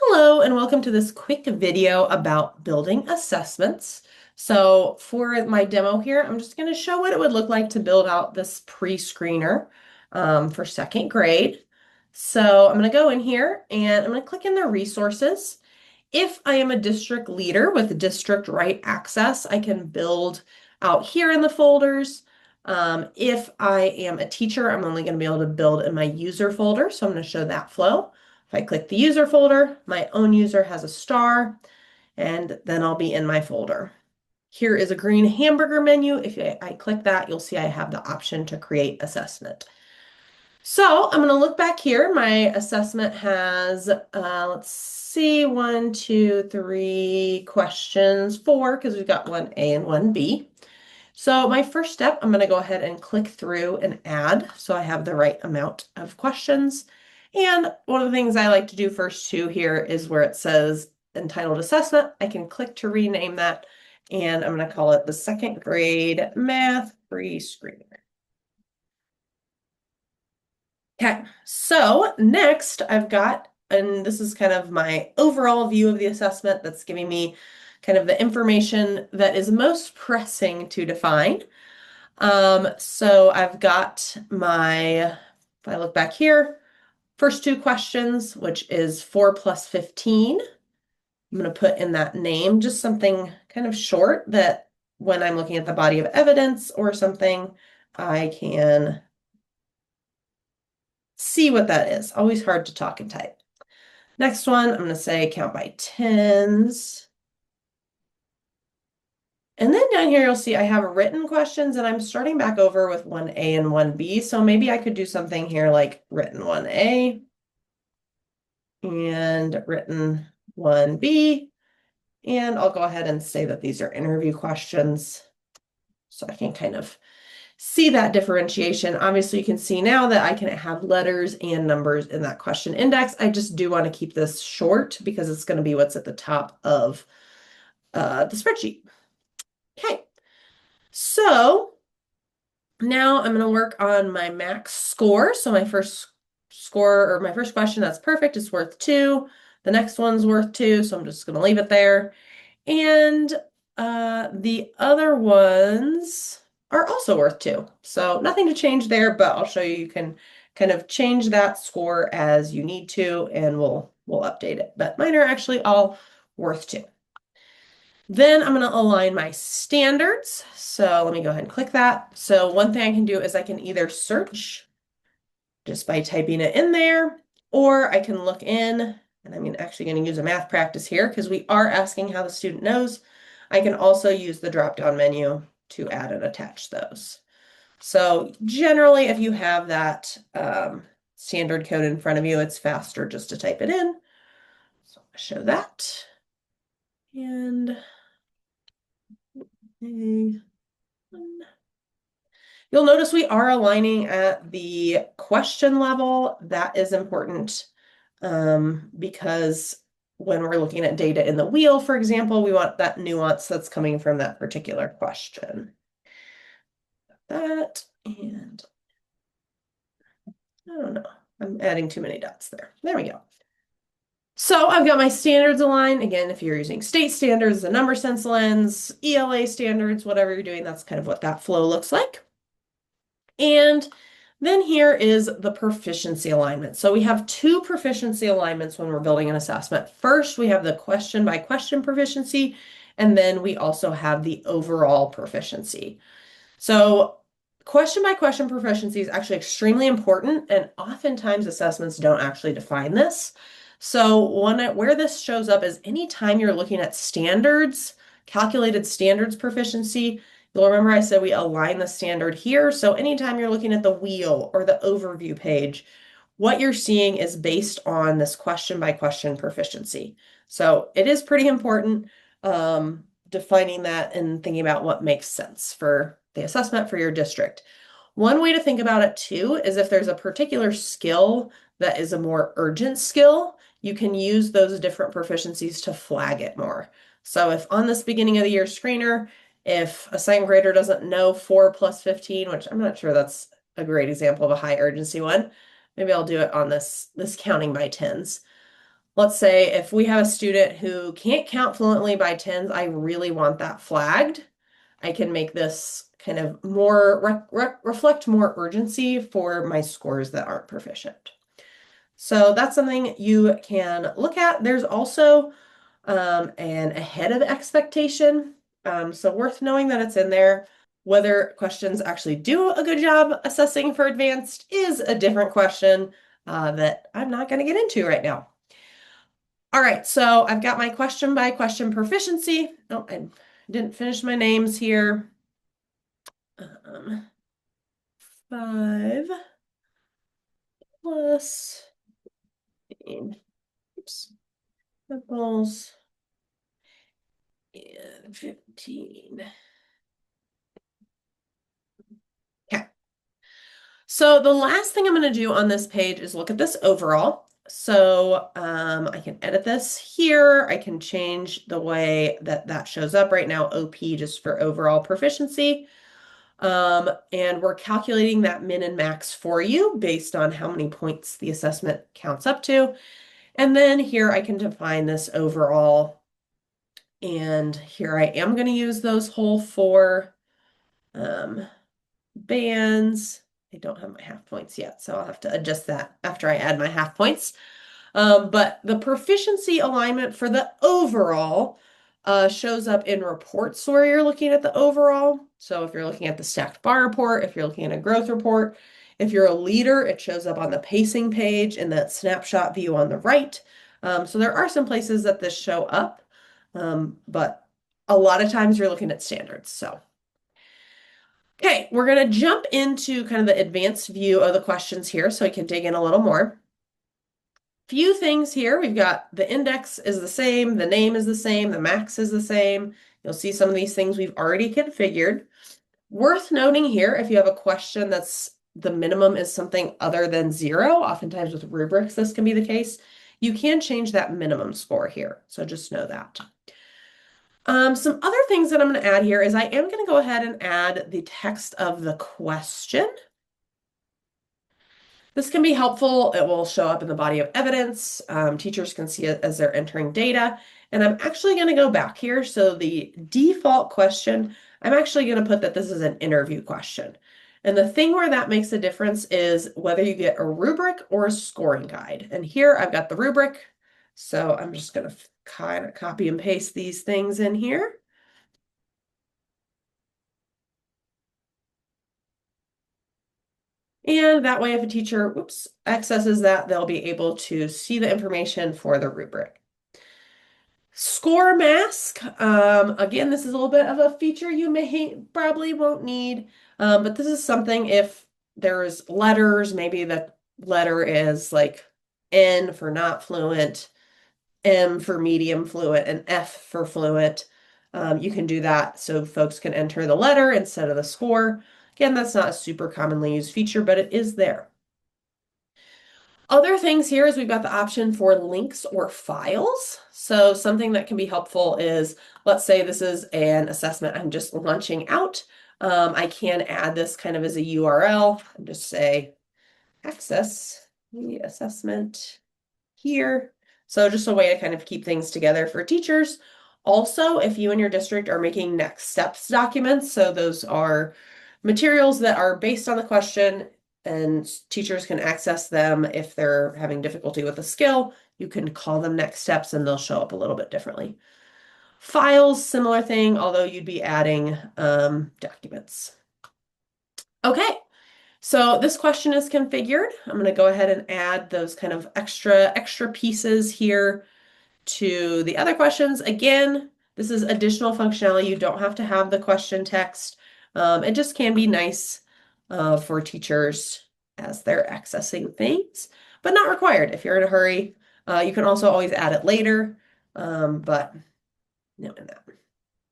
Hello, and welcome to this quick video about building assessments. So for my demo here, I'm just going to show what it would look like to build out this pre-screener for second grade. So I'm going to go in here and I'm going to click in the resources. If I am a district leader with district right access, I can build out here in the folders. If I am a teacher, I'm only going to be able to build in my user folder. So I'm going to show that flow. If I click the user folder, my own user has a star, and then I'll be in my folder. Here is a green hamburger menu. If I click that, you'll see I have the option to create assessment. So I'm going to look back here. My assessment has, let's see, 1, 2, 3 questions, 4, because we've got one A and one B. So my first step, I'm going to go ahead and click through and add so I have the right amount of questions. And one of the things I like to do first too here is where it says entitled assessment, I can click to rename that, and I'm going to call it the second grade math pre-screener. Okay, so next I've got, and this is kind of my overall view of the assessment that's giving me kind of the information that is most pressing to define. So I've got my, if I look back here, first two questions, which is 4 plus 15. I'm going to put in that name, just something kind of short that when I'm looking at the body of evidence or something, I can see what that is. Always hard to talk and type. Next one, I'm going to say count by tens. And then down here, you'll see I have written questions, and I'm starting back over with 1A and 1B. So maybe I could do something here like written 1A and written 1B. And I'll go ahead and say that these are interview questions so I can kind of see that differentiation. Obviously, you can see now that I can have letters and numbers in that question index. I just do want to keep this short because it's going to be what's at the top of the spreadsheet. Okay, so now I'm going to work on my max score. So my first score, or my first question that's perfect, is worth 2. The next one's worth 2, so I'm just going to leave it there. And the other ones are also worth 2. So nothing to change there, but I'll show you, you can kind of change that score as you need to, and we'll update it. But mine are actually all worth 2. Then I'm going to align my standards. So let me go ahead and click that. So one thing I can do is I can either search just by typing it in there, or I can look in, and I'm actually going to use a math practice here because we are asking how the student knows. I can also use the drop-down menu to add and attach those. So generally, if you have that standard code in front of you, it's faster just to type it in. So I'll show that. And you'll notice we are aligning at the question level. That is important because when we're looking at data in the wheel, for example, we want that nuance that's coming from that particular question. That, and I don't know, I'm adding too many dots there. There we go. So I've got my standards aligned. Again, if you're using state standards, the number sense lens, ELA standards, whatever you're doing, that's kind of what that flow looks like. And then here is the proficiency alignment. So we have 2 proficiency alignments when we're building an assessment. First, we have the question by question proficiency, and then we also have the overall proficiency. So question by question proficiency is actually extremely important, and oftentimes assessments don't actually define this. So where this shows up is anytime you're looking at standards, calculated standards proficiency, you'll remember I said we align the standard here. So anytime you're looking at the wheel or the overview page, what you're seeing is based on this question by question proficiency. So it is pretty important defining that and thinking about what makes sense for the assessment for your district. One way to think about it too is if there's a particular skill that is a more urgent skill, you can use those different proficiencies to flag it more. So if on this beginning of the year screener, if a second grader doesn't know 4 plus 15, which I'm not sure that's a great example of a high urgency one, maybe I'll do it on this counting by tens. let's say if we have a student who can't count fluently by tens, I really want that flagged. I can make this kind of more reflect more urgency for my scores that aren't proficient. So that's something you can look at. There's also an ahead of expectation. So worth knowing that it's in there. Whether questions actually do a good job assessing for advanced is a different question that I'm not going to get into right now. All right, so I've got my question by question proficiency. Oh, I didn't finish my names here. 5 plus, oops, equals and 15. Okay. So the last thing I'm going to do on this page is look at this overall. So I can edit this here. I can change the way that that shows up right now, OP just for overall proficiency. And we're calculating that min and max for you based on how many points the assessment counts up to. And then here I can define this overall. And here I am going to use those whole 4 bands. I don't have my half points yet, so I'll have to adjust that after I add my half points. But the proficiency alignment for the overall shows up in reports where you're looking at the overall. So if you're looking at the stacked bar report, if you're looking at a growth report, if you're a leader, it shows up on the pacing page in that snapshot view on the right. So there are some places that this show up, but a lot of times you're looking at standards. So, okay, we're going to jump into kind of the advanced view of the questions here so we can dig in a little more. Few things here. We've got the index is the same, the name is the same, the max is the same. You'll see some of these things we've already configured. Worth noting here, if you have a question that's the minimum is something other than 0, oftentimes with rubrics this can be the case, you can change that minimum score here. So just know that. Some other things that I'm going to add here is I am going to go ahead and add the text of the question. This can be helpful. It will show up in the body of evidence. Teachers can see it as they're entering data. And I'm actually going to go back here. So the default question, I'm actually going to put that this is an interview question. And the thing where that makes a difference is whether you get a rubric or a scoring guide. And here I've got the rubric. So I'm just going to kind of copy and paste these things in here. And that way, if a teacher, accesses that, they'll be able to see the information for the rubric. Score mask. Again, this is a little bit of a feature you probably won't need, but this is something if there's letters, maybe the letter is like N for not fluent, M for medium fluent, and F for fluent. You can do that so folks can enter the letter instead of the score. Again, that's not a super commonly used feature, but it is there. Other things here is we've got the option for links or files. So something that can be helpful is, let's say this is an assessment I'm just launching out. I can add this kind of as a URL and just say access the assessment here. So just a way to kind of keep things together for teachers. Also, if you and your district are making next steps documents, so those are materials that are based on the question and teachers can access them if they're having difficulty with a skill, you can call them next steps and they'll show up a little bit differently. Files, similar thing, although you'd be adding documents. Okay, so this question is configured. I'm going to go ahead and add those kind of extra pieces here to the other questions. Again, this is additional functionality. You don't have to have the question text. It just can be nice for teachers as they're accessing things, but not required if you're in a hurry. You can also always add it later, but knowing that.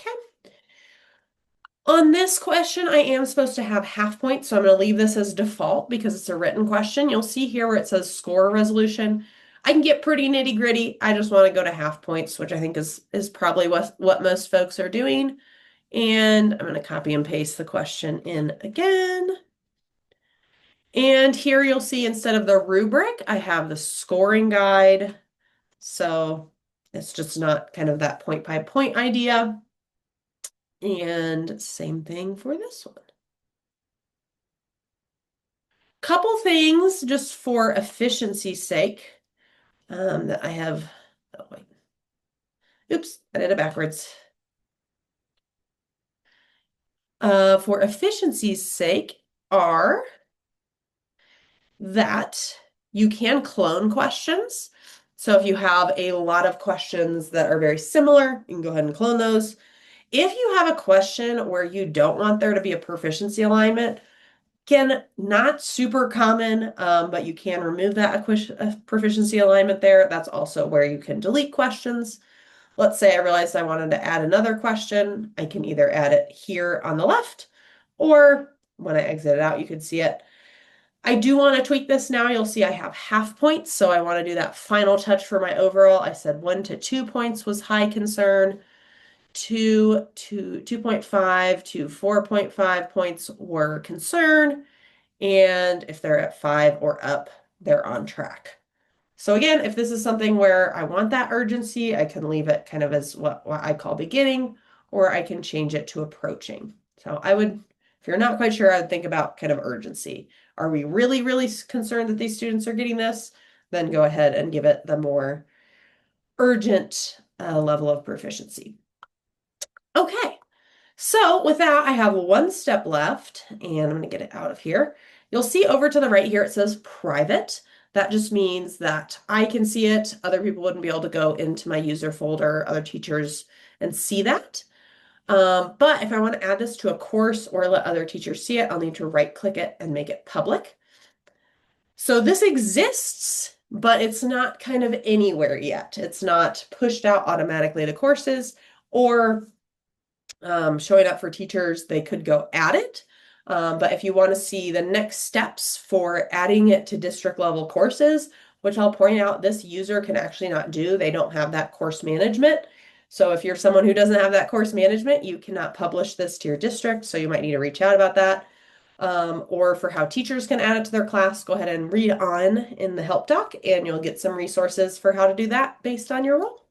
Okay. On this question, I am supposed to have half points, so I'm going to leave this as default because it's a written question. You'll see here where it says score resolution. I can get pretty nitty gritty. I just want to go to half points, which I think is probably what most folks are doing. And I'm going to copy and paste the question in again. And here you'll see instead of the rubric, I have the scoring guide. So it's just not kind of that point by point idea. And same thing for this one. Couple things just for efficiency's sake that I have. Oh, wait. Oops, I did it backwards. For efficiency's sake are that you can clone questions. So if you have a lot of questions that are very similar, you can go ahead and clone those. If you have a question where you don't want there to be a proficiency alignment, can not super common, but you can remove that proficiency alignment there. That's also where you can delete questions. Let's say I realized I wanted to add another question. I can either add it here on the left, or when I exit it out, you can see it. I do want to tweak this now. You'll see I have half points, so I want to do that final touch for my overall. I said 1 to 2 points was high concern. 2 to 2.5 to 4.5 points were concern. And if they're at 5 or up, they're on track. So again, if this is something where I want that urgency, I can leave it kind of as what I call beginning, or I can change it to approaching. So I would, if you're not quite sure, I'd think about kind of urgency. Are we really, really concerned that these students are getting this? Then go ahead and give it the more urgent level of proficiency. Okay, so with that, I have one step left, and I'm going to get it out of here. You'll see over to the right here, it says private. That just means that I can see it. Other people wouldn't be able to go into my user folder, other teachers, and see that. But if I want to add this to a course or let other teachers see it, I'll need to right click it and make it public. So this exists, but it's not kind of anywhere yet. It's not pushed out automatically to courses or showing up for teachers. They could go add it. But if you want to see the next steps for adding it to district level courses, which I'll point out this user can actually not do, they don't have that course management. So if you're someone who doesn't have that course management, you cannot publish this to your district. So you might need to reach out about that. Or for how teachers can add it to their class, go ahead and read on in the help doc and you'll get some resources for how to do that based on your role.